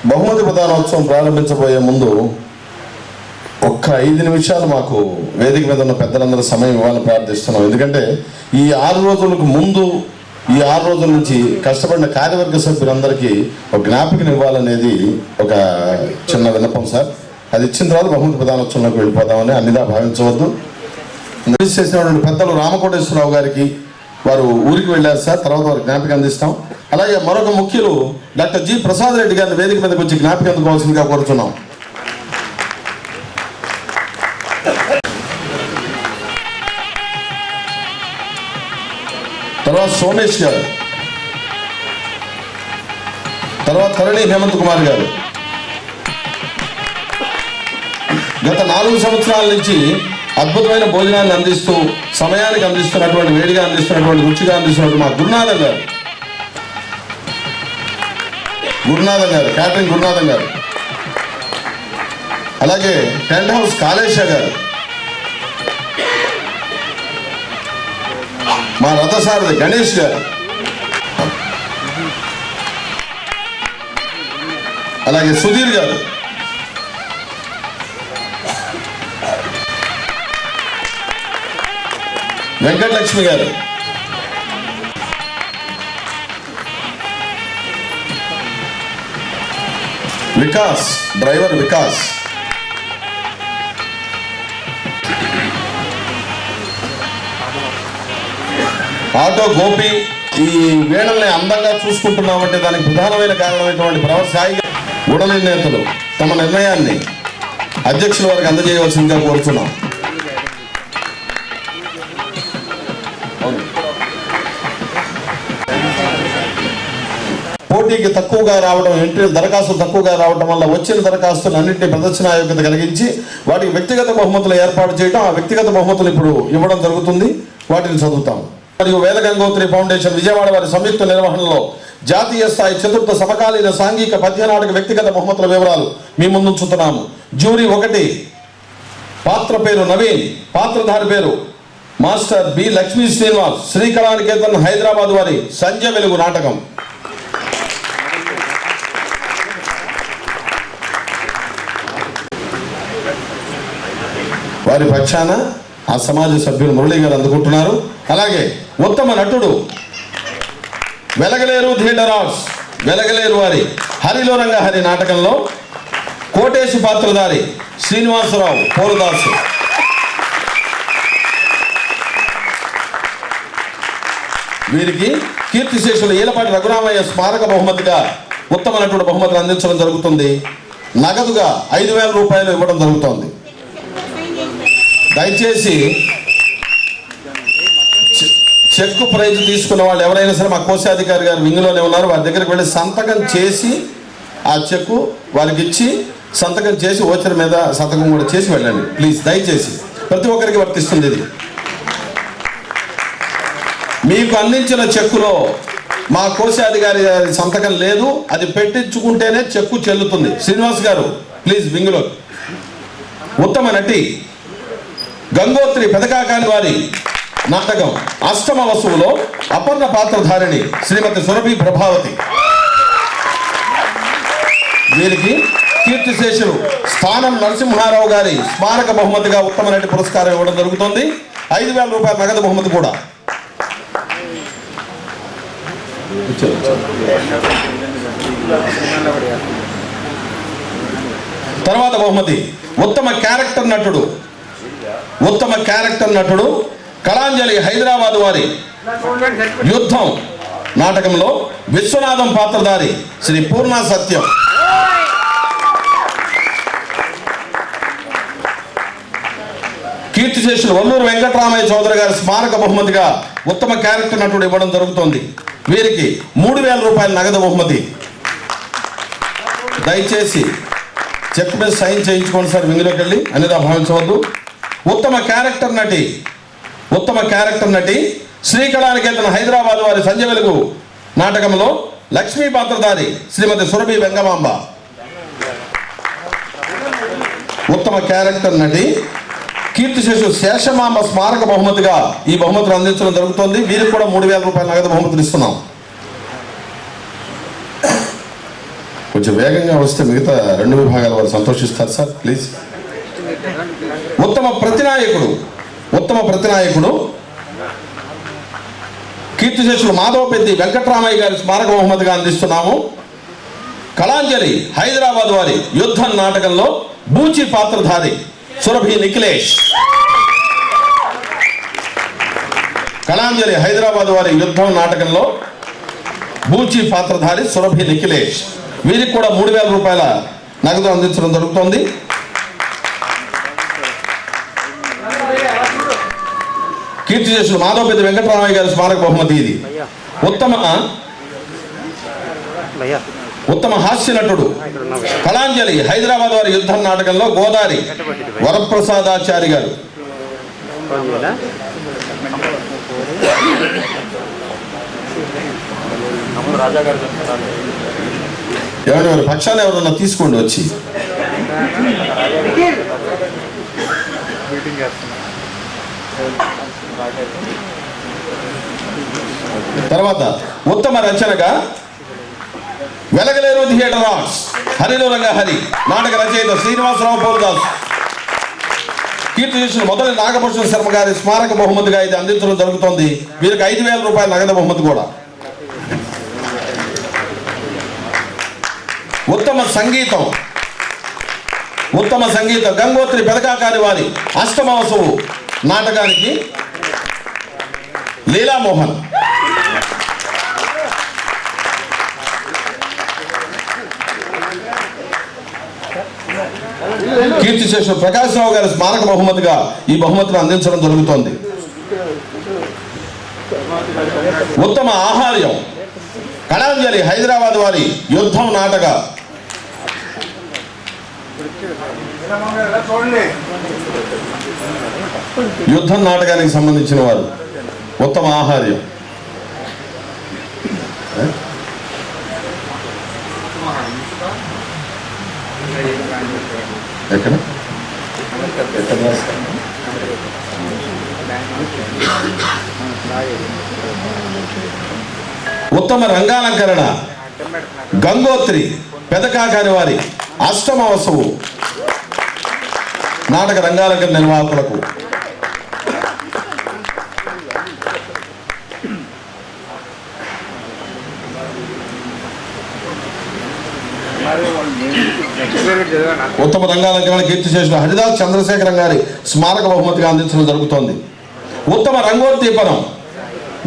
బహుమతి ప్రదానోత్సవం ప్రారంభించబోయే ముందు ఒక్క 5 నిమిషాలు మాకు వేదిక మీద ఉన్న పెద్దలందరూ సమయం ఇవ్వాలని ప్రార్థిస్తున్నాం. ఎందుకంటే ఈ 6 రోజులకు ముందు, ఈ 6 రోజుల నుంచి కష్టపడిన కార్యవర్గ సభ్యులందరికీ ఒక జ్ఞాపికను ఇవ్వాలనేది ఒక చిన్న విన్నపం సార్. అది ఇచ్చిన తర్వాత బహుమతి ప్రదానోత్సవంలోకి వెళ్ళిపోదామని అన్నిదా భావించవద్దు. చేసినటువంటి పెద్దలు రామకోటేశ్వరరావు గారికి వారు ఊరికి వెళ్ళారు సార్, తర్వాత వారికి జ్ఞాపిక అందిస్తాం. అలాగే మరొక ముఖ్యులు డాక్టర్ జి ప్రసాద్ రెడ్డి గారిని వేదిక మీదకి వచ్చి జ్ఞాపిక అందుకోవాల్సిందిగా కోరుతున్నాం. తర్వాత సోమేష్ గారు, తర్వాత తరణి హేమంత్ కుమార్ గారు గత 4 సంవత్సరాల నుంచి అద్భుతమైన భోజనాన్ని అందిస్తూ సమయానికి అందిస్తున్నటువంటి, వేడిగా అందిస్తున్నటువంటి, రుచిగా అందిస్తున్నటువంటి మా గురునాథం గారు, క్యాటరింగ్ గురునాథం గారు, అలాగే టెంట్ హౌస్ కాళేశ గారు, మా రథసారథి గణేష్ గారు, అలాగే సుధీర్ గారు, వెంకటలక్ష్మి గారు, వికాస్, డ్రైవర్ వికాస్, ఆటో గోపి. ఈ వేళల్ని అందంగా చూసుకుంటున్నామంటే దానికి ప్రధానమైన కారణమైనటువంటి ప్రవర్ సాయి గుడలి నేతలు తమ నిర్ణయాన్ని అధ్యక్షుల వారికి అందజేయవలసిందిగా కోరుతున్నాం. పోటీకి తక్కువగా రావడం, ఎంట్రీ దరఖాస్తులు తక్కువగా రావడం వల్ల వచ్చిన దరఖాస్తులు అన్నింటినీ ప్రదర్శన యోగ్యత కలిగించి వాటికి వ్యక్తిగత బహుమతులు ఏర్పాటు చేయడం, ఆ వ్యక్తిగత బహుమతులు ఇప్పుడు ఇవ్వడం జరుగుతుంది. వాటిని చదువుతాం. మరియు వేద గంగోత్రి ఫౌండేషన్ విజయవాడ వారి సంయుక్త నిర్వహణలో జాతీయ స్థాయి 4వ సమకాలీన సాంఘిక పద్యనాటక వ్యక్తిగత బహుమతుల వివరాలు మీ ముందుంచుతున్నాము. జ్యూరీ 1, పాత్ర పేరు నవీన్, పాత్రధారి పేరు మాస్టర్ బి లక్ష్మీ శ్రీనివాస్, శ్రీకళానికేతన్ హైదరాబాద్ వారి సంజయ్ వెలుగు నాటకం. వారి పక్షాన ఆ సమాజ సభ్యులు మురళీ గారు అందుకుంటున్నారు. అలాగే ఉత్తమ నటుడు వెలగలేరు థియేటర్ ఆర్ట్స్, వెలగలేరు వారి హరిలో రంగ హరి నాటకంలో కోటేశు పాత్రధారి శ్రీనివాసరావు పోరుదాసు. వీరికి కీర్తిశేషులు ఈలపాటి రఘురామయ్య స్మారక బహుమతిగా ఉత్తమ నటుడు బహుమతులు అందించడం జరుగుతుంది. నగదుగా 5,000 రూపాయలు ఇవ్వడం జరుగుతోంది. దయచేసి చెక్ ప్రైజ్ తీసుకున్న వాళ్ళు ఎవరైనా సరే మా కోశాధికారి గారు వింగ్లోనే ఉన్నారు, వారి దగ్గరికి వెళ్ళి సంతకం చేసి ఆ చెక్కు వారికి ఇచ్చి సంతకం చేసి ఓచర్ మీద సంతకం కూడా చేసి వెళ్ళండి ప్లీజ్. దయచేసి ప్రతి ఒక్కరికి వర్తిస్తుంది ఇది. మీకు అందించిన చెక్కులో మా కోశాధికారి గారి సంతకం లేదు, అది పెట్టించుకుంటేనే చెక్కు చెల్లుతుంది. శ్రీనివాస్ గారు ప్లీజ్ వింగ్లో. ఉత్తమ నటి గంగోత్రి పెదకాకాని వారి నాటకం అష్టమ వసువులో అపర్ణ పాత్రధారిణి శ్రీమతి సురభి ప్రభావతి. వీరికి కీర్తిశేషులు స్థానం నరసింహారావు గారి స్మారక బహుమతిగా ఉత్తమ నటి పురస్కారం ఇవ్వడం జరుగుతుంది. 5,000 రూపాయల నగదు బహుమతి కూడా. తర్వాత బహుమతి ఉత్తమ క్యారెక్టర్ నటుడు కళాంజలి హైదరాబాద్ వారి యుద్ధం నాటకంలో విశ్వనాథం పాత్రధారి శ్రీ పూర్ణ సత్యం. కీర్తిశేషులు వల్లూరు వెంకటరామయ్య చౌదరి గారి స్మారక బహుమతిగా ఉత్తమ క్యారెక్టర్ నటుడు ఇవ్వడం జరుగుతోంది. వీరికి 3,000 రూపాయల నగదు బహుమతి. దయచేసి చెక్ మీద సైన్ చేయించుకోండి సార్, వింగ్లోకి వెళ్ళి అన్నిదా భావించవద్దు. ఉత్తమ క్యారెక్టర్ నటి శ్రీకళానికేతన్ హైదరాబాద్ వారి సంజయ్ వెలుగు నాటకంలో లక్ష్మీ పాత్రధారి శ్రీమతి సురభి వెంగమాంబ. ఉత్తమ క్యారెక్టర్ నటి కీర్తిశేషు శేషమాంబ స్మారక బహుమతిగా ఈ బహుమతులు అందించడం జరుగుతోంది. వీరికి కూడా 3,000 రూపాయల నగదు బహుమతులు ఇస్తున్నాం. కొంచెం వేగంగా వస్తే మిగతా 2 విభాగాల వారు సంతోషిస్తారు సార్, ప్లీజ్. ఉత్తమ ప్రతినాయకుడు కీర్తిశేషులు మాధవపెద్ది వెంకట్రామయ్య గారి స్మారక బహుమతిగా అందిస్తున్నాము. కళాంజలి హైదరాబాద్ వారి యుద్ధం నాటకంలో బూచి పాత్రధారి సురభి నిఖిలేష్. కళాంజలి హైదరాబాద్ వారి యుద్ధం నాటకంలో బూచి పాత్రధారి సురభి నిఖిలేష్. వీరికి కూడా 3000 రూపాయల నగదు అందించడం జరుగుతోంది. కీర్తిశేషులు మాధవపెద్ది వెంకటరామయ్య గారి స్మారక బహుమతి ఇది. ఉత్తమ హాస్య నటుడు కళాంజలి హైదరాబాద్ వారి యుద్ధం నాటకంలో గోదారి వరప్రసాదాచారి గారు. ఎవరి పక్షాన్ని ఎవరన్నా తీసుకోండి వచ్చి. తర్వాత ఉత్తమ రచనగా వెలగలేరు థియేటర్ ఆర్ట్స్ హరిలో రంగ హరి నాటక రచయిత శ్రీనివాసరావు పౌలదాస్. కీర్తిశేషులు మొదటి నాగభూషణ శర్మ గారి స్మారక బహుమతిగా ఇది అందించడం జరుగుతోంది. వీరికి 5000 రూపాయల నగదు బహుమతి కూడా. ఉత్తమ సంగీతం గంగోత్రి పెదకాకాని వారి అష్టమవసవు నాటకానికి లీలామోహన్. కీర్తిశేషులు ప్రకాశ్రావు గారి స్మారక బహుమతిగా ఈ బహుమతిని అందించడం జరుగుతోంది. ఉత్తమ ఆహార్యం కళాంజలి హైదరాబాద్ వారి యుద్ధం నాటక యుద్ధం నాటకానికి సంబంధించిన వారు ఉత్తమ ఆహార్యం. ఎక్కడ ఉత్తమ రంగాలంకరణ గంగోత్రి పెదకాకాని వారి అష్టమవసవు నాటక రంగాలంకరణ నిర్వాహకులకు. ఉత్తమ రంగాలంకరణ కీర్తిశేషులు హరిదాస్ చంద్రశేఖరం గారి స్మారక బహుమతిగా అందించడం జరుగుతోంది. ఉత్తమ రంగోద్దీపనం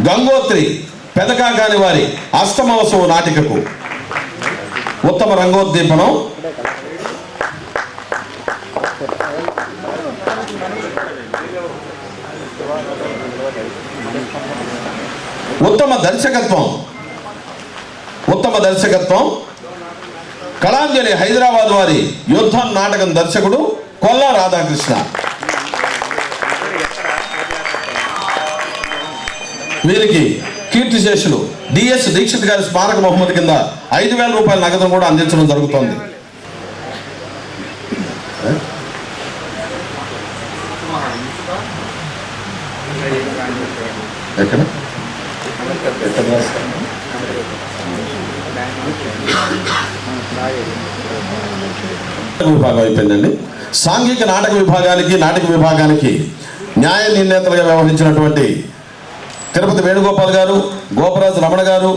గంగోత్రి పెదకాకాని వారి అష్టమవసవు నాటికకు. ఉత్తమ రంగోద్దీపనం ఉత్తమ దర్శకత్వం కళాంజలి హైదరాబాద్ వారి యుద్ధం నాటకం దర్శకుడు కొల్లా రాధాకృష్ణ. వీరికి కీర్తిశేషులు డిఎస్ దీక్షిత్ గారి స్మారక బహుమతి కింద 5000 రూపాయల నగదును కూడా అందించడం జరుగుతోంది. విభాగం అయిపోయిందండి. సాంఘిక నాటక విభాగానికి న్యాయ నిర్ణేతలుగా వ్యవహరించినటువంటి తిరుపతి వేణుగోపాల్ గారు, గోపరాజు రమణ గారు,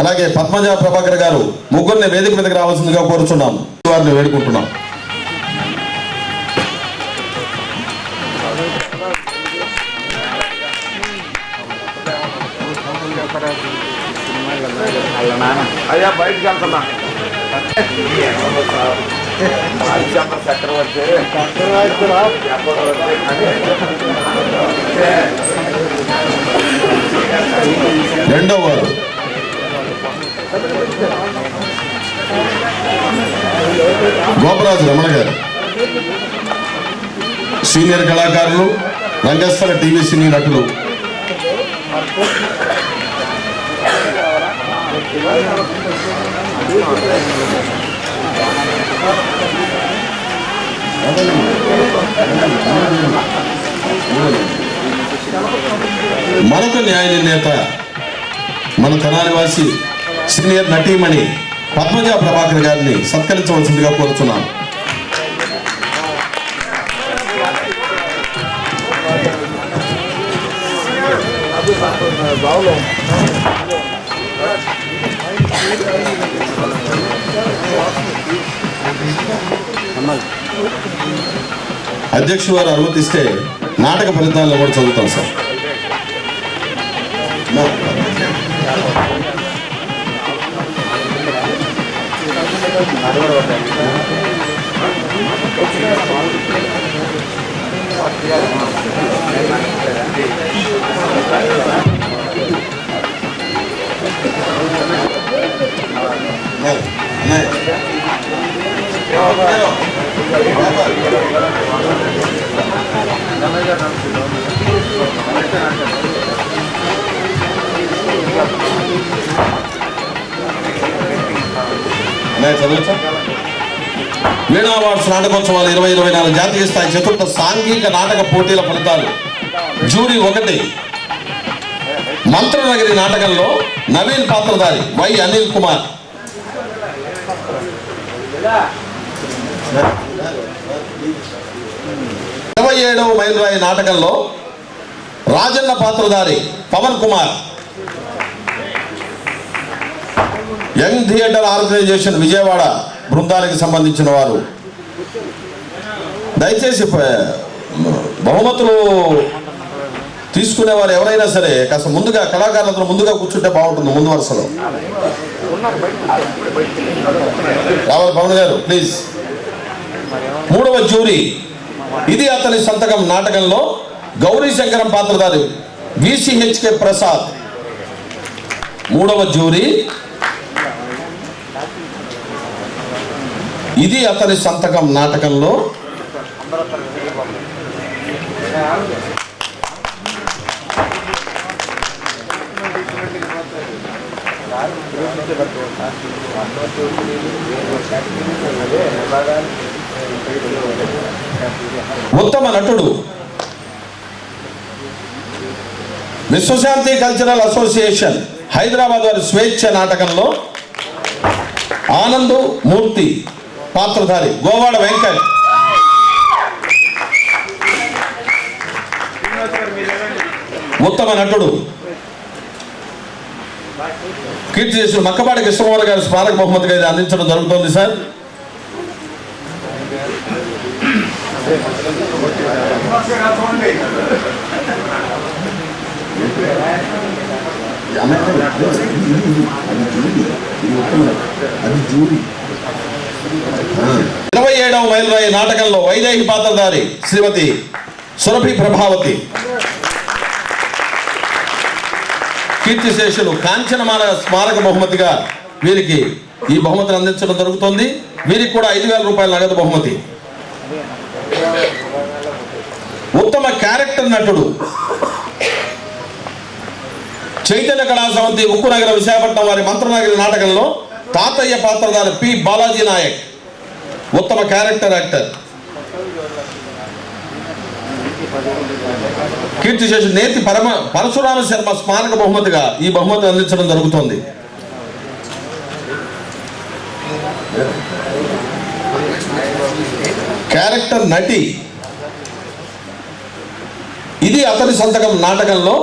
అలాగే పద్మజ ప్రభాకర్ గారు ముగ్గురిని వేదిక మీదకి రావాల్సిందిగా కోరుచున్నాం. వారిని వేడుకుంటున్నాం. అయ్యా బయటకు వెళ్తున్నా చక్రవర్తి రెండో వారు గోపరాజు రమణ గారు, సీనియర్ కళాకారులు, రంగస్థల టీవీ సినీ నటులు. మరొక న్యాయ నిర్ణేత మన తెనాలి వాసి సీనియర్ నటీమణి పద్మజ ప్రభాకర్ గారిని సత్కరించవలసిందిగా కోరుతున్నాను. అధ్యక్షుడు వారు అనుమతిస్తే నాటక ఫలితాలను కూడా చదువుతాం సార్. చదువుతా. వీణా అవార్డ్స్ నాటకోత్సవాలు 2024 జాతీయ స్థాయి చతుర్థ సాంఘిక నాటక పోటీల ఫలితాలు. జూరీ 1 మంత్రనగరి నాటకంలో నవీన్ పాత్రధారి వై అనిల్ కుమార్. 27వ మైలురాయి నాటకంలో రాజన్న పాత్రధారి Pavan Kumar. Young theatre organisation Vijayawada బృందానికి సంబంధించిన వారు. దయచేసి బహుమతులు తీసుకునేవారు ఎవరైనా సరే కాస్త ముందుగా, కళాకారులతో ముందుగా కూర్చుంటే బాగుంటుంది, ముందు వరుసలో రావాలి. పవన్ గారు ప్లీజ్. 3వ జ్యూరీ ఇది అతని సంతకం నాటకంలో గౌరీ శంకరం పాత్రధారి విసిహెచ్కే ప్రసాద్. 3వ జ్యూరీ ఇది అతని సంతకం నాటకంలో ఉత్తమ నటుడు విశ్వశాంతి కల్చరల్ అసోసియేషన్ హైదరాబాద్ వారి స్వేచ్ఛ నాటకంలో ఆనంద్ మూర్తి పాత్రధారి గోవాడ వెంకట్. ఉత్తమ నటుడు కీర్తిశేషులు మక్కపాటి కృష్ణమోహన్ గారి స్మారక బహుమతిగా ఇది అందించడం జరుగుతుంది సార్. అది 27వ మైలురాయి నాటకంలో వైదేహి పాత్రధారి శ్రీమతి సురభి ప్రభావతి. కీర్తిశేషులు కాంచనమాల స్మారక బహుమతిగా వీరికి ఈ బహుమతిని అందించడం జరుగుతుంది. వీరికి కూడా 5,000 రూపాయల నగదు బహుమతి. ఉత్తమ క్యారెక్టర్ నటుడు చైతన్య కళా సమితి ఉక్కునగర విశాఖపట్నం వారి మంత్రనగరి నాటకంలో తాతయ్య పాత్రధారి పి బాలాజీ నాయక్. ఉత్తమ క్యారెక్టర్ యాక్టర్. కీర్తిశేషు నేతి పరశురామ శర్మ స్మారక బహుమతిగా ఈ బహుమతి అందించడం జరుగుతుంది. క్యారెక్టర్ నటి ఇది అతని సంతకం నాటకంలో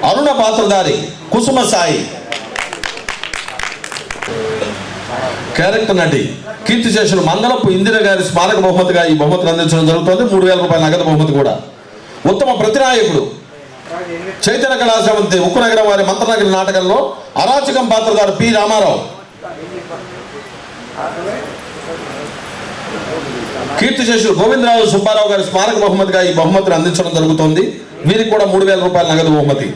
అరుణ పాత్రధారి కుసుమ సాయి. క్యారెక్టర్ నటి కీర్తిశేషులు మందలపు ఇందిర గారి స్మారక బహుమతిగా ఈ బహుమతిని అందించడం జరుగుతుంది. 3,000 రూపాయల నగదు బహుమతి కూడా. ఉత్తమ ప్రతినాయకుడు చైతన్య కళా సమితి ఉక్కునగరం వారి మంత్రనగరి నాటకంలో అరాచకం పాత్రధారి పి రామారావు. కీర్తిశేషులు గోవిందరావు సుబ్బారావు గారి స్మారక బహుమతిగా ఈ బహుమతిని అందించడం జరుగుతుంది. వీరికి కూడా 3,000 రూపాయల నగదు బహుమతి.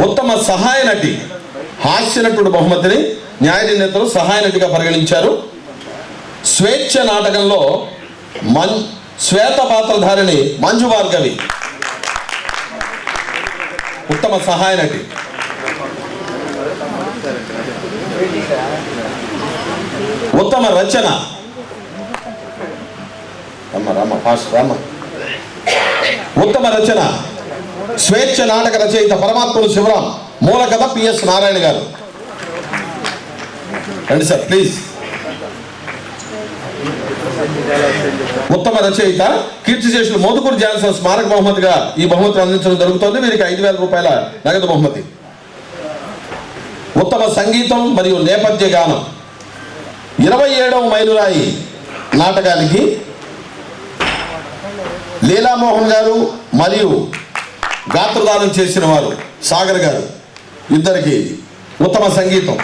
ఉత్తమ సహాయ నటి హాస్య నటుడు బహుమతిని న్యాయ నిర్ణేతలు సహాయ నటిగా పరిగణించారు. స్వేచ్ఛ నాటకంలో శ్వేత పాత్రధారిణి మంజు భార్గవి. ఉత్తమ సహాయ నటి. ఉత్తమ రచన ఉత్తమ రచన స్వేచ్ఛ నాటక రచయిత పరమాత్ముడు శివరాం. మూల కథ పిఎస్ నారాయణ గారు. రండి సార్ ప్లీజ్. ఉత్తమ రచయిత కీర్తిశేషులు మోదుకూరు జాన్సన్ స్మారక బహుమతిగా ఈ బహుమతిని అందించడం జరుగుతోంది. వీరికి 5,000 రూపాయల నగదు బహుమతి. ఉత్తమ సంగీతం మరియు నేపథ్య గానం 27వ మైలురాయి నాటకానికి లీలామోహన్ గారు మరియు గాత్రదానం చేసిన వారు సాగర్ గారు ఇద్దరికి ఉత్తమ సంగీతం.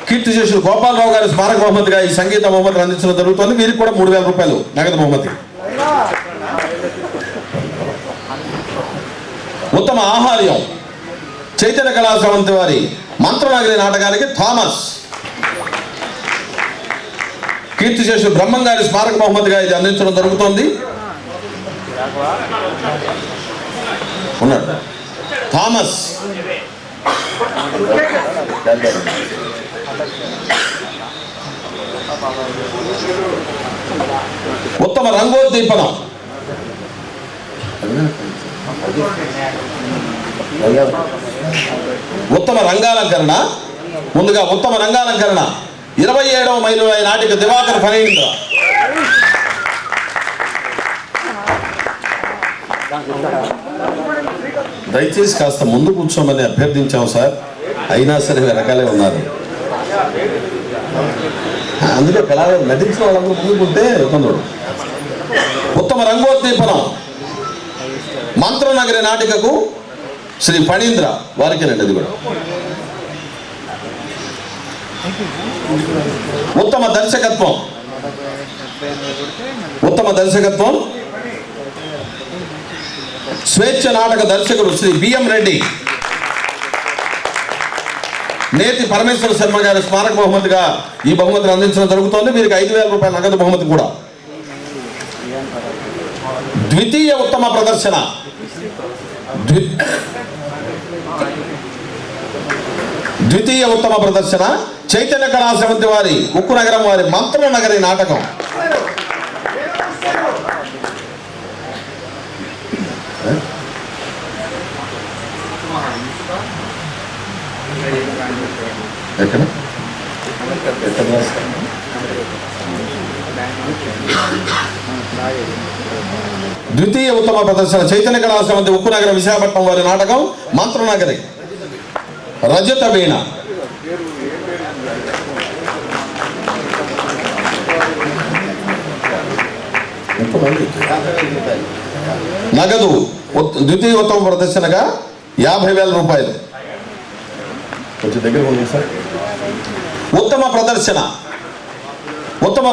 కీర్తిశేషులు గోపాలరావు గారి స్మారక బహుమతిగా ఈ సంగీత బహుమతిని అందించడం జరుగుతుంది. వీరికి కూడా 3,000 రూపాయలు నగదు బహుమతి. ఉత్తమ ఆహార్యం చైతన్య కళాశాల వారి మంత్రనగరి నాటకానికి థామస్. కీర్తిశేషులు బ్రహ్మం గారి స్మారక బహుమతిగా ఇది అందించడం జరుగుతోంది. ఉన్నాడు థామస్. ఉత్తమ రంగోద్దీపనం ఉత్తమ రంగాలంకరణ. ముందుగా ఉత్తమ రంగాలంకరణ 27వ మైలురాయి నాటిక దివాకర్ ఫణీంద్ర. దయచేసి కాస్త ముందు కూర్చోమని అభ్యర్థించాం సార్, అయినా సరే వెనకాలే ఉన్నారు. అందుకే కళాకారు నటించిన వాళ్ళందరూ ముందుకుంటే కొందరు. ఉత్తమ రంగోద్దీపనం మంత్రనగరి నాటికకు శ్రీ ఫణీంద్ర వారికి రండి. అది కూడా ఉత్తమ దర్శకత్వం. ఉత్తమ దర్శకత్వం స్వేచ్ఛ నాటక దర్శకుడు శ్రీ బిఎం రెడ్డి. నేతి పరమేశ్వర శర్మ గారి స్మారక బహుమతిగా ఈ బహుమతిని అందించడం జరుగుతోంది. వీరికి 5,000 రూపాయల నగదు బహుమతి కూడా. ద్వితీయ ఉత్తమ ప్రదర్శన ద్వితీయ ఉత్తమ ప్రదర్శన చైతన్య కళాశాల వారి ఉక్కు నగరం వారి మంత్రనగరి నాటకం. ఎక్కడ ద్వితీయ ఉత్తమ ప్రదర్శన చైతన్య కళాశాల ఉక్కు నగరం విశాఖపట్నం వారి నాటకం మంత్రనగరి. రజత వీణ. నగదు ద్వితీయ ఉత్తమ ప్రదర్శనగా 50,000 రూపాయలు. కొంచెం దగ్గర ఉంది సార్. ఉత్తమ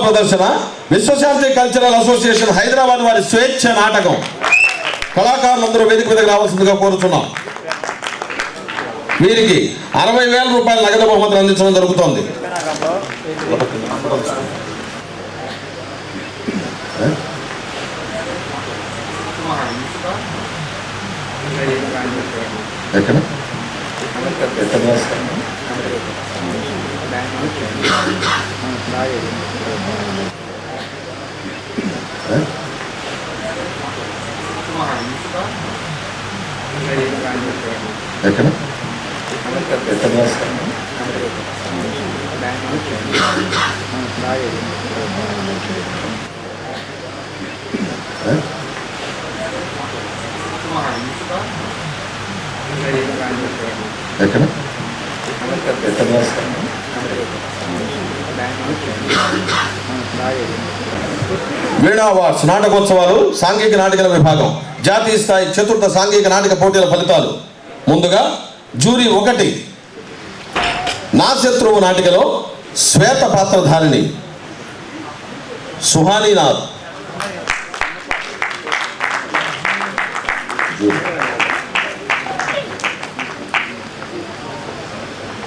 ప్రదర్శన విశ్వశాంతి కల్చరల్ అసోసియేషన్ హైదరాబాద్ వారి స్వేచ్ఛ నాటకం. కళాకారులందరూ వేదిక మీదకి రావాల్సిందిగా కోరుతున్నాం. వీరికి 60,000 రూపాయల నగదు బహుమతిని అందించడం జరుగుతోంది. ఎక్కడ ఎక్కడ వీణా అవార్డ్స్ నాటకోత్సవాలు సాంఘిక నాటకాల విభాగం జాతీయ స్థాయి చతుర్థ సాంఘిక నాటక పోటీల ఫలితాలు. ముందుగా జూరీ 1 నా శత్రువు నాటికలో శ్వేత పాత్రధారిణి సుహానీనాథ్.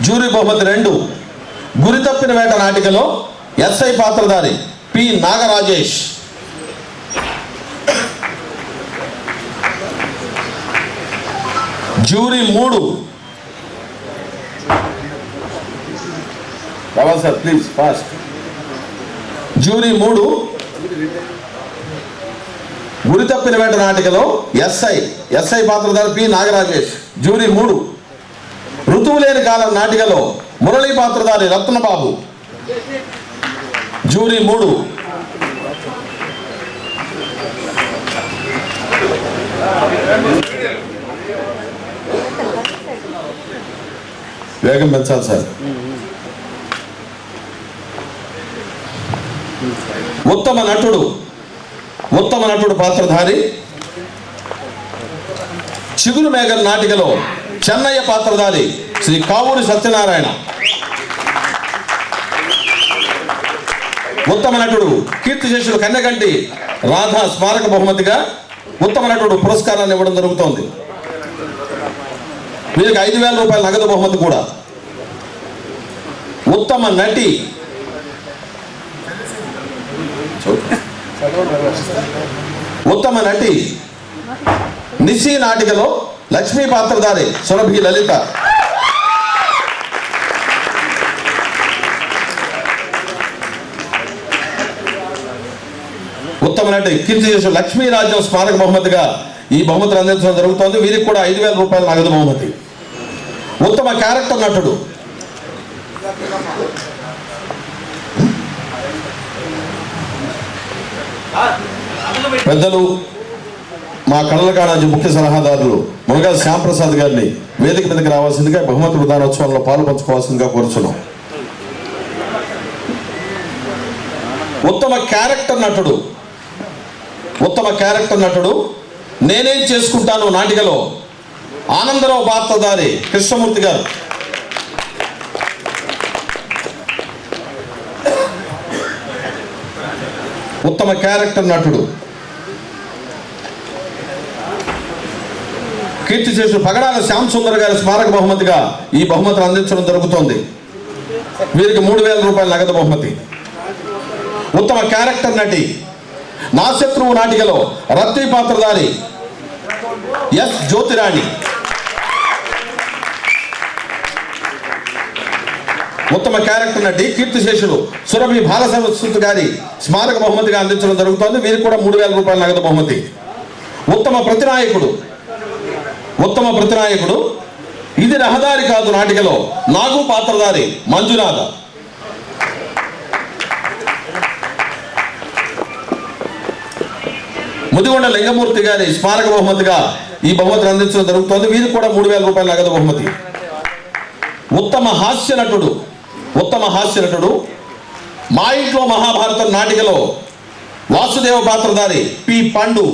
జూరీ బహుమతి 2 గురి తప్పిన వేట నాటికలో ఎస్ఐ పాత్రధారి పి నాగరాజేష్. జూరీ 3 రావాలి సార్ ప్లీజ్ ఫాస్ట్. జూరీ 3 గురి తప్పిన వేట నాటికలో ఎస్ఐ పాత్రధారి పి నాగరాజేష్, జ్యూరీ 3. ఋతువు లేని కాలం నాటికలో మురళీ పాత్రధారి రత్నబాబు, జ్యూరీ 3. వేగం పెంచాలి సార్. ఉత్తమ నటుడు పాత్రధారి చిగురు మేఘం నాటికలో చెన్నయ్య పాత్రధారి శ్రీ కావూరి సత్యనారాయణ. ఉత్తమ నటుడు కీర్తిశేషులు కన్నెగంటి రాధా స్మారక బహుమతిగా ఉత్తమ నటుడు పురస్కారాన్ని ఇవ్వడం జరుగుతోంది. వీరికి 5,000 రూపాయల నగదు బహుమతి కూడా. ఉత్తమ నటి నిశి నాటికలో లక్ష్మీ పాత్రధారి సురభి లలిత. ఉత్తమ నటి కీర్తిశేషులు లక్ష్మీరాజ్యం స్మారక బహుమతిగా ఈ బహుమతిని అందించడం జరుగుతోంది. వీరికి కూడా 5,000 రూపాయల నగదు బహుమతి. ఉత్తమ క్యారెక్టర్ నటుడు పెద్దలు మా కళల కాళాజీ ముఖ్య సలహాదారులు మునగా శ్యాంప్రసాద్ గారిని వేదిక మీదకి రావాల్సిందిగా బహుమతి ప్రదానోత్సవంలో పాలు పంచుకోవాల్సిందిగా కోరుచున్నాం. ఉత్తమ క్యారెక్టర్ నటుడు నేనేం చేసుకుంటాను నాటికలో ఆనందరావు పాత్రధారి కృష్ణమూర్తి గారు. ఉత్తమ క్యారెక్టర్ నటుడు కీర్తిశేషులు పగడాల శ్యామ్ సుందర్ గారి స్మారక బహుమతిగా ఈ బహుమతిని అందించడం జరుగుతోంది. వీరికి 3,000 రూపాయల నగదు బహుమతి. ఉత్తమ క్యారెక్టర్ నటి నా శత్రువు నాటికలో రత్తి పాత్రధారి ఎస్ జ్యోతిరాణి. ఉత్తమ క్యారెక్టర్ నటి కీర్తిశేషులు సురభి బాలసరస్వతి గారి స్మారక బహుమతిగా అందించడం జరుగుతోంది. వీరికి కూడా 3,000 రూపాయల నగదు బహుమతి. ఉత్తమ ప్రతినాయకుడు ఇది రహదారి కాదు నాటికలో నాగు పాత్రధారి మంజునాథ. ముదిగొండ లింగమూర్తి గారి స్మారక బహుమతిగా ఈ బహుమతిని అందించడం జరుగుతోంది. వీరికి కూడా 3,000 రూపాయల నగదు బహుమతి. ఉత్తమ హాస్య నటుడు మా ఇంట్లో మహాభారతం నాటికలో వాసుదేవ పాత్రధారి పి పండు.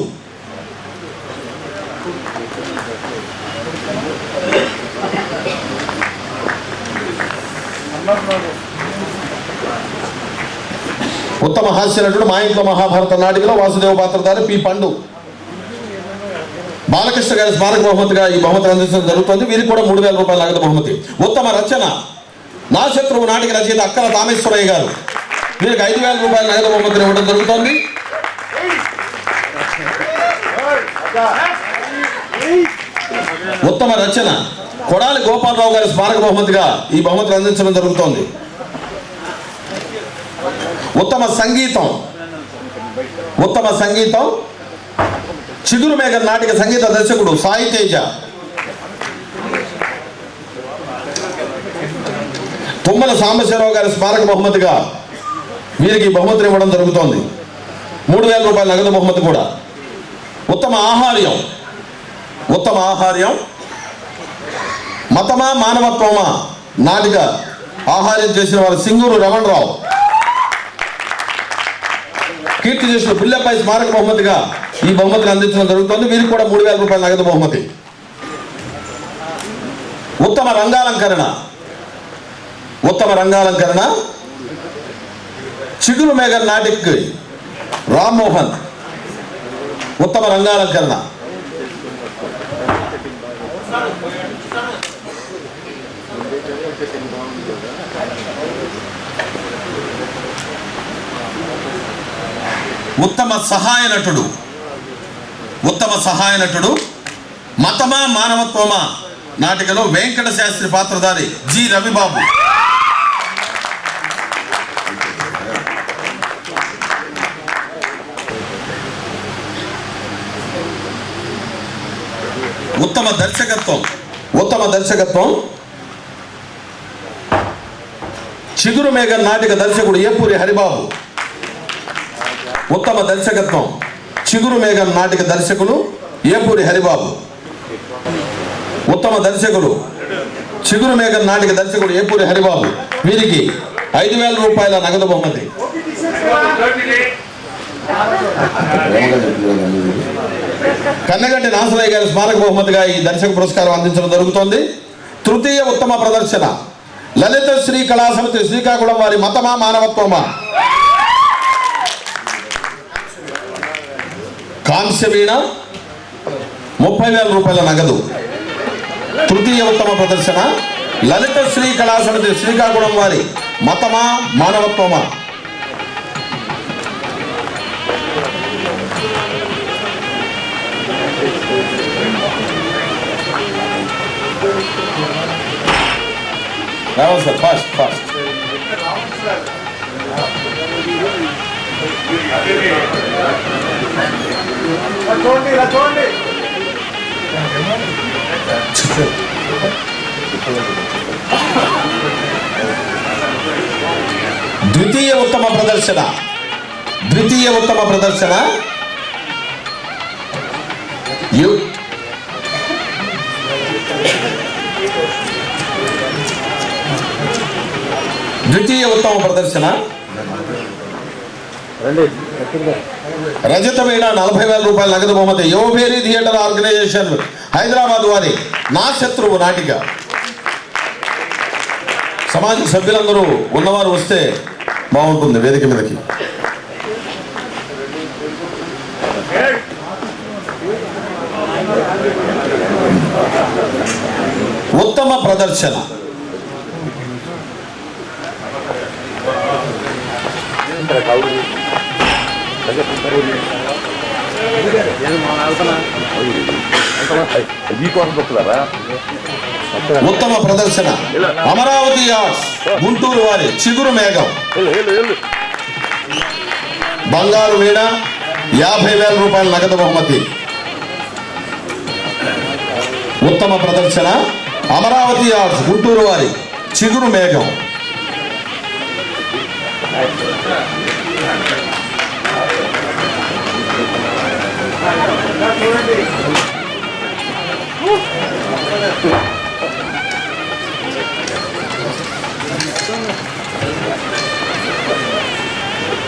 ఉత్తమ హాస్య నటుడు మా ఇంట్లో మహాభారత నాటికలో వాసుదేవ పాత్రధారి పి పండు. బాలకృష్ణ గారి స్మారక బహుమతిగా ఈ బహుమతి అందించడం జరుగుతుంది. వీరికి కూడా 3,000 రూపాయల నగదు బహుమతి. ఉత్తమ రచన నా శత్రువు నాటిక రచయిత అక్కల రామేశ్వరయ్య గారు. వీరికి 5,000 రూపాయల నగదు బహుమతిని ఇవ్వడం జరుగుతోంది. ఉత్తమ రచన కొడాలి గోపాలరావు గారి స్మారక బహుమతిగా ఈ బహుమతిని అందించడం జరుగుతోంది. ఉత్తమ సంగీతం చిగురు మేఘం నాటిక సంగీత దర్శకుడు సాయి తేజ. తుమ్మల సాంబశివరావు గారి స్మారక బహుమతిగా వీరికి బహుమతిని ఇవ్వడం జరుగుతోంది. 3,000 రూపాయల నగదు బహుమతి కూడా. ఉత్తమ ఆహార్యం మతమా మానవత్వమా నాటిక ఆహార్యం చేసిన వారు సింగూరు రమణరావు. కీర్తిశేషులు పిల్లపై స్మారక బహుమతిగా ఈ బహుమతిని అందించడం జరుగుతుంది. వీరికి కూడా 3,000 రూపాయల నగదు బహుమతి. ఉత్తమ రంగాలంకరణ చిగురు మేఘన్ నాటిక్ రామ్మోహన్. ఉత్తమ రంగాలంకరణ. ఉత్తమ సహాయ నటుడు మతమా మానవత్వమా నాటికలో వెంకట శాస్త్రి పాత్రధారి జి రవిబాబు. ఉత్తమ దర్శకత్వం చిగురు మేఘ నాటిక దర్శకుడు ఏపూరి హరిబాబు. ఉత్తమ దర్శకత్వం చిగురు మేఘ నాటిక దర్శకులు ఏపూరి హరిబాబు. ఉత్తమ దర్శకుడు చిగురు మేఘ నాటిక దర్శకుడు ఏపూరి హరిబాబు. వీరికి 5,000 రూపాయల నగదు బహుమతి. కన్నగంటి నాసరయ్య గారి స్మారక బహుమతిగా ఈ దర్శక పురస్కారం అందించడం జరుగుతోంది. తృతీయ ఉత్తమ ప్రదర్శన లలిత శ్రీ కళా సమితి శ్రీకాకుళం వారి మతమా మానవత్వమా కాంస్య వీణ 30,000 రూపాయల నగదు. తృతీయ ఉత్తమ ప్రదర్శన లలిత శ్రీ కళా సమితి శ్రీకాకుళం వారి మతమా మానవత్వమా. రావాలి సార్, ఫాస్ట్. చూడండి. ద్వితీయ ఉత్తమ ప్రదర్శన ద్వితీయ ఉత్తమ ప్రదర్శన రజత వీణ 40,000 రూపాయల నగదు బహుమతి. యువభేరి థియేటర్ ఆర్గనైజేషన్ హైదరాబాద్ వారి నా శత్రువు నాటిక. సమాజ సభ్యులందరూ ఉన్నవారు వస్తే బాగుంటుంది వేదిక మీదకి. ఉత్తమ ప్రదర్శన అమరావతి ఆర్ట్స్ గుంటూరు వారి చిగురు మేఘం. బంగారు వీణ 50,000 రూపాయల నగదు బహుమతి. ఉత్తమ ప్రదర్శన అమరావతి ఆర్ట్స్ గుంటూరు వారి చిగురు మేఘం.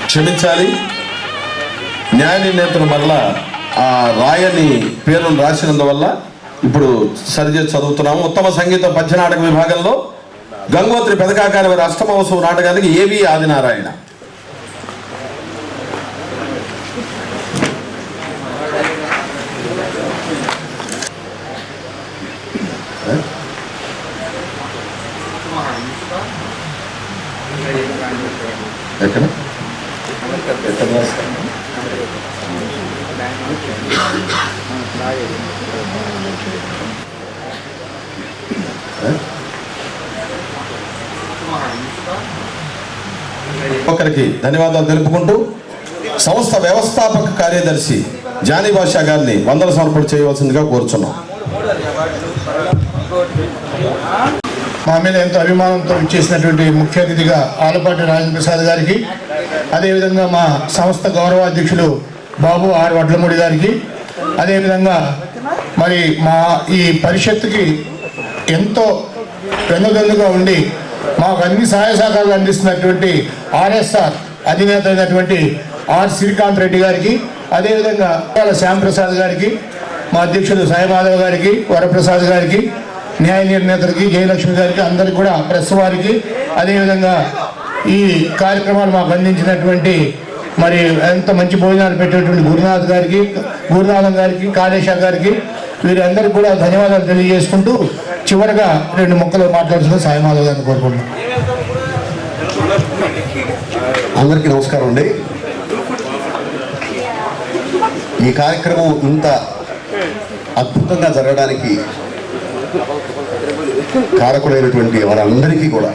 క్షమించాలి, న్యాయ నిర్ణేతలు మరలా ఆ రాయని పేర్లను రాసినందువల్ల ఇప్పుడు సరిచేసి చదువుతున్నాము. ఉత్తమ సంగీత పద్య నాటక విభాగంలో గంగోత్రి పెదకాకాని వారి అష్టమోత్సవ నాటకానికి ఏవి ఆదినారాయణ. ఎక్కడ ఒకరికి ధన్యవాదాలు తెలుపుకుంటూ సంస్థ వ్యవస్థాపక కార్యదర్శి జానీ బాషా గారిని వందల సమర్పణ చేయవలసిందిగా కోరుచున్నాం. మా మీద ఎంతో అభిమానంతో ఇచ్చేసినటువంటి ముఖ్య అతిథిగా ఆలపాటి రాజేంద్ర ప్రసాద్ గారికి, అదేవిధంగా మా సంస్థ గౌరవాధ్యక్షులు బాబు ఆర్ వడ్లమూడి గారికి, అదేవిధంగా మరి మా ఈ పరిషత్తుకి ఎంతో వెన్నుదన్నుగా ఉండి మాకు అన్ని సహాయ సహకారాలు అందిస్తున్నటువంటి ఆర్ఎస్ఆర్ అధినేత అయినటువంటి ఆర్ శ్రీకాంత్ రెడ్డి గారికి, అదేవిధంగా శ్యాంప్రసాద్ గారికి, మా అధ్యక్షులు సాయిమాధవ్ గారికి, వరప్రసాద్ గారికి, న్యాయ నిర్ణేతలకి, జయలక్ష్మి గారికి, అందరికీ కూడా ప్రెస్ వారికి, అదేవిధంగా ఈ కార్యక్రమాలు మాకు అందించినటువంటి మరి ఎంత మంచి భోజనాలు పెట్టేటువంటి గురునాథం గారికి, కాళేశ గారికి, వీరందరికీ కూడా ధన్యవాదాలు తెలియజేసుకుంటూ చివరిగా 2 ముక్కలు మాట్లాడుతున్న సాయిమాధవ్ గారిని కోరుకుంటున్నాం. అందరికీ నమస్కారం అండి. ఈ కార్యక్రమం ఇంత అద్భుతంగా జరగడానికి కారకులైనటువంటి వారందరికీ కూడా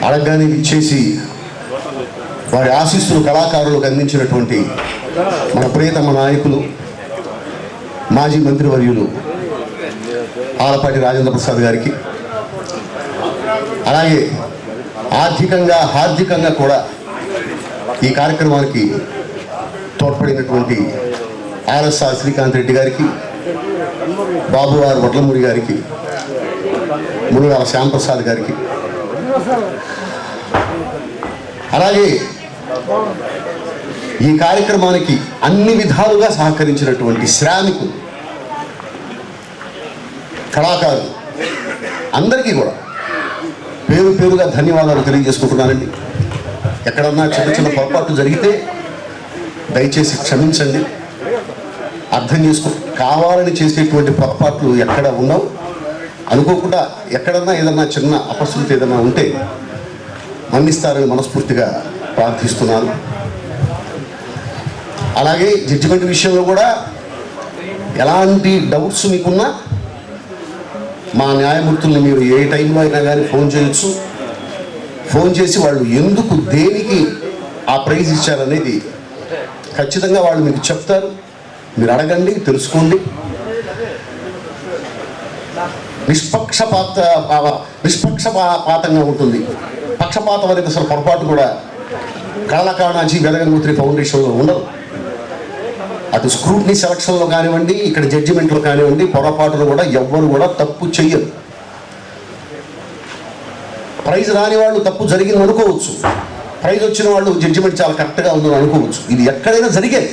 అడగగానే ఇచ్చేసి వారి ఆశీస్సులు కళాకారులకు అందించినటువంటి మన ప్రియతమ నాయకులు మాజీ మంత్రివర్యులు ఆలపాటి రాజేంద్ర ప్రసాద్ గారికి, అలాగే హార్దికంగా కూడా ఈ కార్యక్రమానికి తోడ్పడినటువంటి ఆర్ఎస్ఆర్ శ్రీకాంత్ రెడ్డి గారికి, బాబు ఆర్ వడ్లమూడి గారికి, మునుగాల శ్యాంప్రసాద్ గారికి, అలాగే ఈ కార్యక్రమానికి అన్ని విధాలుగా సహకరించినటువంటి శ్రామికులు, కళాకారులు అందరికీ కూడా పేరుగా ధన్యవాదాలు తెలియజేసుకుంటున్నానండి. ఎక్కడన్నా చిన్న పొరపాట్లు జరిగితే దయచేసి క్షమించండి, అర్థం చేసుకో. కావాలని చేసేటువంటి పొరపాట్లు ఎక్కడ ఉండవు. అనుకోకుండా ఎక్కడన్నా ఏదన్నా చిన్న అపశృతి ఏదన్నా ఉంటే మన్నిస్తారని మనస్ఫూర్తిగా ప్రార్థిస్తున్నాను. అలాగే జడ్జిమెంట్ విషయంలో కూడా ఎలాంటి డౌట్స్ మీకున్నా మా న్యాయమూర్తుల్ని మీరు ఏ టైంలో అయినా కానీ ఫోన్ చేయొచ్చు. ఫోన్ చేసి వాళ్ళు ఎందుకు దేనికి ఆ ప్రైజ్ ఇచ్చారనేది ఖచ్చితంగా వాళ్ళు మీకు చెప్తారు. మీరు అడగండి, తెలుసుకోండి. నిష్పక్షపాతంగా ఉంటుంది. పక్షపాతం అనేది అసలు పొరపాటు కూడా కళాకాణాజీ వెలగంగోత్రి ఫౌండేషన్లో ఉండదు. అటు స్క్రూట్నీ సెలక్షన్లో కానివ్వండి, ఇక్కడ జడ్జిమెంట్లో కానివ్వండి, పొరపాటులు కూడా ఎవ్వరు కూడా తప్పు చెయ్యరు. ప్రైజ్ రాని వాళ్ళు తప్పు జరిగింది అనుకోవచ్చు, ప్రైజ్ వచ్చిన వాళ్ళు జడ్జిమెంట్ చాలా కరెక్ట్గా ఉందని అనుకోవచ్చు. ఇది ఎక్కడైనా జరిగేది.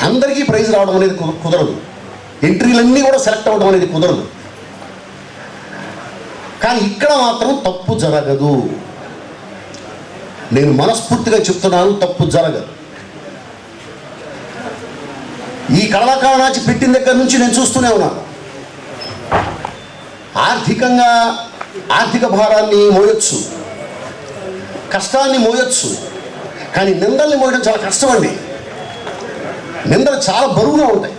అందరికీ ప్రైజ్ రావడం అనేది కుదరదు. ఎంట్రీలన్నీ కూడా సెలెక్ట్ అవ్వడం అనేది కుదరదు. కానీ ఇక్కడ మాత్రం తప్పు జరగదు. నేను మనస్ఫూర్తిగా చెప్తున్నాను, తప్పు జరగదు. ఈ కళాకారుణాచి పెట్టిన దగ్గర నుంచి నేను చూస్తూనే ఉన్నాను. ఆర్థిక భారాన్ని మోయొచ్చు, కష్టాన్ని మోయొచ్చు, కానీ నిందల్ని మోయడం చాలా కష్టం అండి. నిందలు చాలా బరువుగా ఉంటాయి,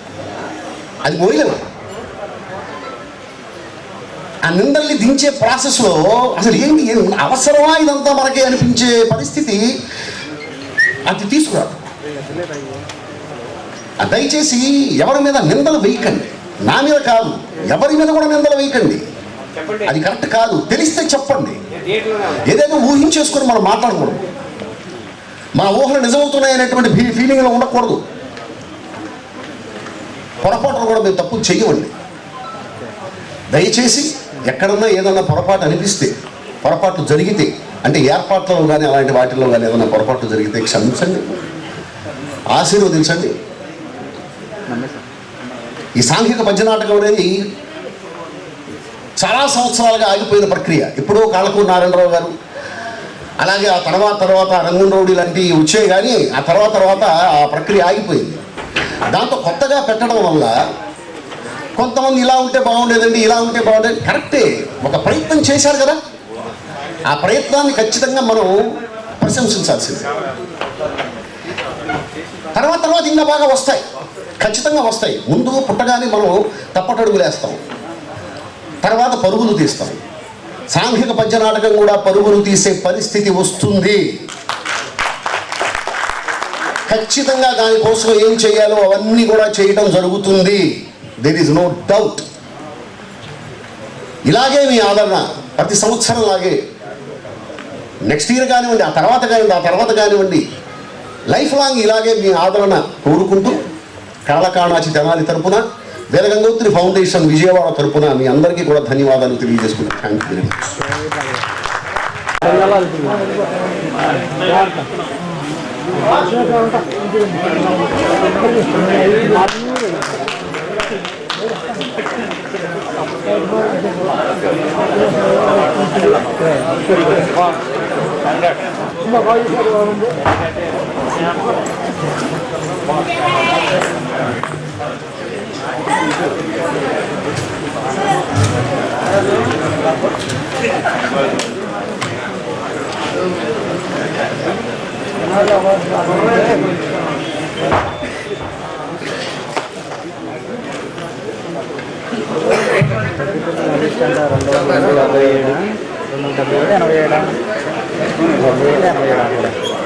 అది మోయలేము. ఆ నిందల్ని దించే ప్రాసెస్లో అసలు ఏంటి అవసరమా ఇదంతా మనకి అనిపించే పరిస్థితి అది తీసుకురాదు. దయచేసి ఎవరి మీద నిందలు వేయకండి. నా మీద కాదు, ఎవరి మీద కూడా నిందలు వేయకండి. అది కరెక్ట్ కాదు. తెలిస్తే చెప్పండి. ఏదైనా ఊహించేసుకొని మనం మాట్లాడకూడదు. మన ఊహలు నిజమవుతున్నాయనేటువంటి ఫీలింగ్లో ఉండకూడదు. పొరపాటును కూడా మేము తప్పు చెయ్యమండి. దయచేసి ఎక్కడన్నా ఏదన్నా పొరపాటు అనిపిస్తే, పొరపాటు జరిగితే, అంటే ఏర్పాట్లలో కానీ అలాంటి వాటిల్లో కానీ ఏదైనా పొరపాటు జరిగితే క్షమించండి, ఆశీర్వదించండి. ఈ సాంఘిక పద్యనాటకం అనేది చాలా సంవత్సరాలుగా ఆగిపోయిన ప్రక్రియ. ఎప్పుడో కాళ్ళకూరు నారాయణరావు గారు, అలాగే ఆ తర్వాత రంగూన్ రౌడీ లాంటివి వచ్చాయి, కానీ ఆ తర్వాత ఆ ప్రక్రియ ఆగిపోయింది. దాంతో కొత్తగా పెట్టడం వల్ల కొంతమంది ఇలా ఉంటే బాగుండేదండి, ఇలా ఉంటే బాగుండేది. కరెక్టే, ఒక ప్రయత్నం చేశారు కదా, ఆ ప్రయత్నాన్ని ఖచ్చితంగా మనం ప్రశంసించాల్సింది. తర్వాత ఇంకా బాగా వస్తాయి, ఖచ్చితంగా వస్తాయి. ముందు పుట్టగానే మనం తప్పటడుగులు వేస్తాం, తర్వాత పరుగులు తీస్తాం. సాంఘిక పద్యనాటకం కూడా పరుగులు తీసే పరిస్థితి వస్తుంది. ఖచ్చితంగా దానికోసం ఏం చేయాలో అవన్నీ కూడా చేయటం జరుగుతుంది. There is no doubt. ఇలాగే మీ ఆదరణ ప్రతి సంవత్సరం లాగే నెక్స్ట్ ఇయర్ కానివ్వండి, ఆ తర్వాత కానివ్వండి, లైఫ్ లాంగ్ ఇలాగే మీ ఆదరణ కోరుకుంటూ కాళకాణాచి తెనాలి తరపున, వెలగంగోత్రి ఫౌండేషన్ విజయవాడ తరపున మీ అందరికీ కూడా ధన్యవాదాలు తెలియజేసుకుంటాను. Thank you very much. $257 $277 $87